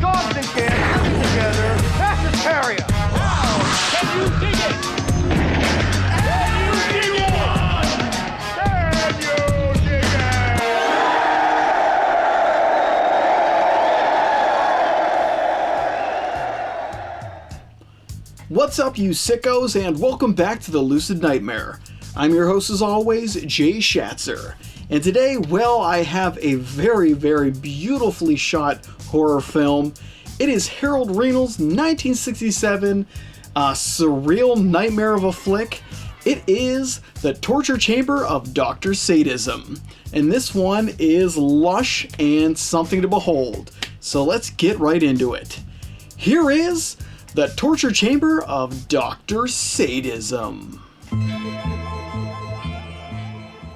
Dogs and cats living together. That's hysteria. Wow! Can you dig it? Can you dig it? Can you dig it? What's up, you sickos, and welcome back to the Lucid Nightmare. I'm your host, as always, Jay Schatzer. And today, well, I have a very, very beautifully shot horror film. It is Harold Raynal's 1967 surreal nightmare of a flick. It is The Torture Chamber of Dr. Sadism. And this one is lush and something to behold. So let's get right into it. Here is The Torture Chamber of Dr. Sadism.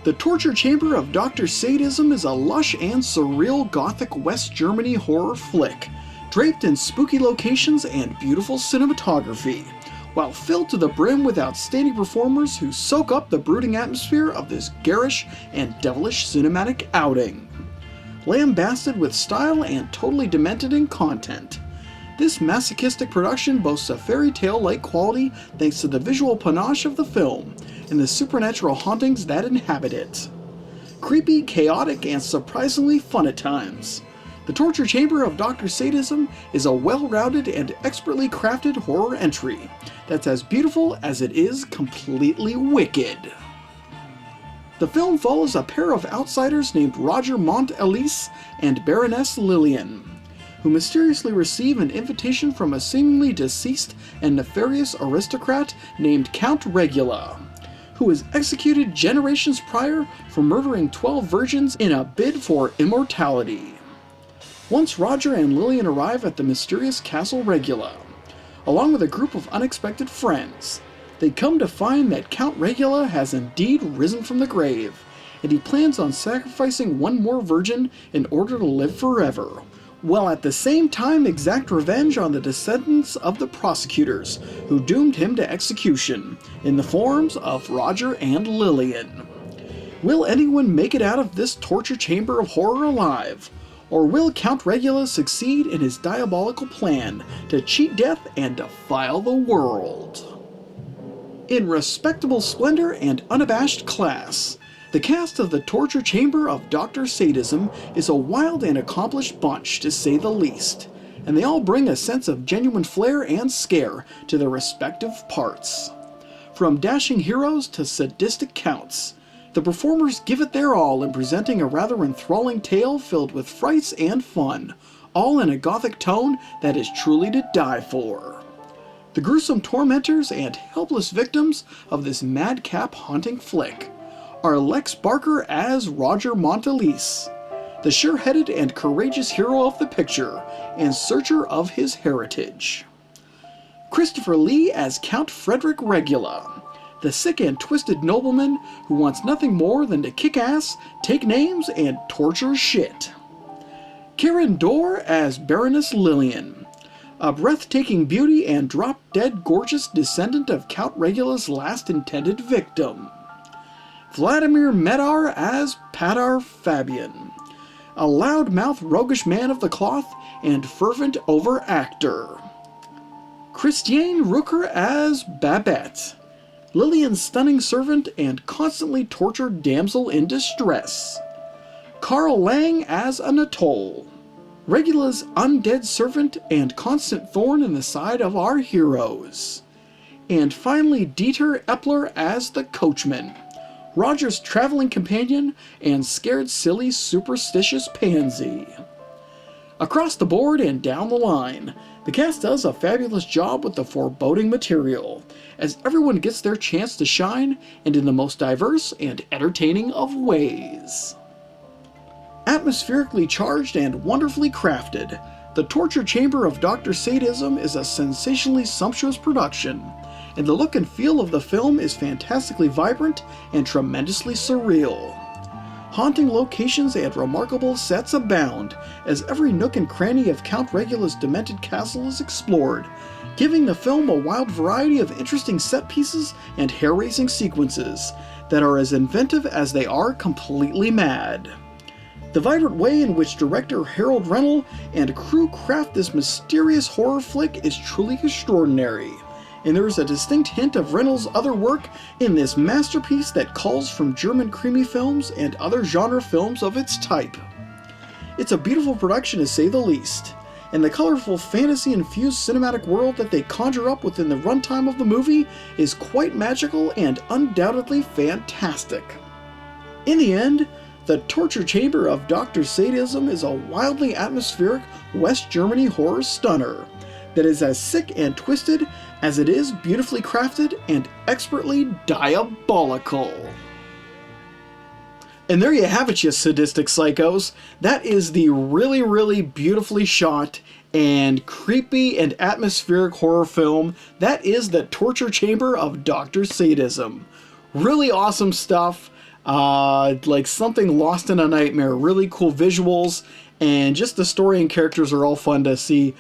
The Torture Chamber of Dr. Sadism is a lush and surreal gothic West Germany horror flick, draped in spooky locations and beautiful cinematography, while filled to the brim with outstanding performers who soak up the brooding atmosphere of this garish and devilish cinematic outing. Lambasted with style and totally demented in content, this masochistic production boasts a fairy tale-like quality thanks to the visual panache of the film and the supernatural hauntings that inhabit it. Creepy, chaotic, and surprisingly fun at times, The Torture Chamber of Dr. Sadism is a well-rounded and expertly crafted horror entry that's as beautiful as it is completely wicked. The film follows a pair of outsiders named Roger Montelis and Baroness Lillian, who mysteriously receive an invitation from a seemingly deceased and nefarious aristocrat named Count Regula, who was executed generations prior for murdering 12 virgins in a bid for immortality. Once Roger and Lillian arrive at the mysterious Castle Regula, along with a group of unexpected friends, they come to find that Count Regula has indeed risen from the grave, and he plans on sacrificing one more virgin in order to live forever, while at the same time exact revenge on the descendants of the prosecutors who doomed him to execution in the forms of Roger and Lillian. Will anyone make it out of this torture chamber of horror alive? Or will Count Regula succeed in his diabolical plan to cheat death and defile the world? In respectable splendor and unabashed class, the cast of The Torture Chamber of Dr. Sadism is a wild and accomplished bunch, to say the least, and they all bring a sense of genuine flair and scare to their respective parts. From dashing heroes to sadistic counts, the performers give it their all in presenting a rather enthralling tale filled with frights and fun, all in a gothic tone that is truly to die for. The gruesome tormentors and helpless victims of this madcap haunting flick are Lex Barker as Roger Montelis, the sure-headed and courageous hero of the picture and searcher of his heritage; Christopher Lee as Count Frederick Regula, the sick and twisted nobleman who wants nothing more than to kick ass, take names, and torture shit; Karen Dorr as Baroness Lillian, a breathtaking beauty and drop-dead gorgeous descendant of Count Regula's last intended victim; Vladimir Medar as Padar Fabian, a loud-mouthed roguish man of the cloth and fervent over-actor; Christiane Rucker as Babette, Lillian's stunning servant and constantly tortured damsel in distress; Carl Lang as Anatole, Regula's undead servant and constant thorn in the side of our heroes; and finally Dieter Epler as the coachman, Roger's traveling companion and scared silly superstitious pansy. Across the board and down the line, the cast does a fabulous job with the foreboding material, as everyone gets their chance to shine, and in the most diverse and entertaining of ways. Atmospherically charged and wonderfully crafted, The Torture Chamber of Dr. Sadism is a sensationally sumptuous production, and the look and feel of the film is fantastically vibrant and tremendously surreal. Haunting locations and remarkable sets abound, as every nook and cranny of Count Regula's demented castle is explored, giving the film a wild variety of interesting set pieces and hair-raising sequences that are as inventive as they are completely mad. The vibrant way in which director Harold Rennell and crew craft this mysterious horror flick is truly extraordinary, and there is a distinct hint of Rennell's other work in this masterpiece that calls from German creamy films and other genre films of its type. It's a beautiful production to say the least, and the colorful fantasy-infused cinematic world that they conjure up within the runtime of the movie is quite magical and undoubtedly fantastic. In the end, The Torture Chamber of Dr. Sadism is a wildly atmospheric West Germany horror stunner that is as sick and twisted as it is beautifully crafted and expertly diabolical. And there you have it, you sadistic psychos. That is the really beautifully shot and creepy and atmospheric horror film that is The Torture Chamber of Dr. Sadism. Really awesome stuff. Like something lost in a nightmare. Really cool visuals, and just the story and characters are all fun to see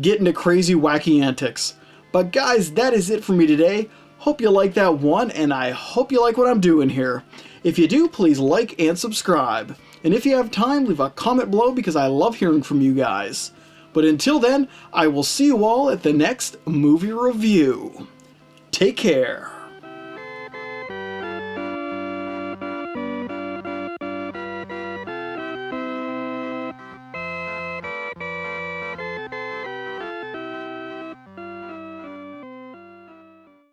get into crazy wacky antics. But guys, that is it for me today. Hope you like that one, and I hope you like what I'm doing here. If you do, please like and subscribe. And if you have time, leave a comment below because I love hearing from you guys. But until then, I will see you all at the next movie review. Take care.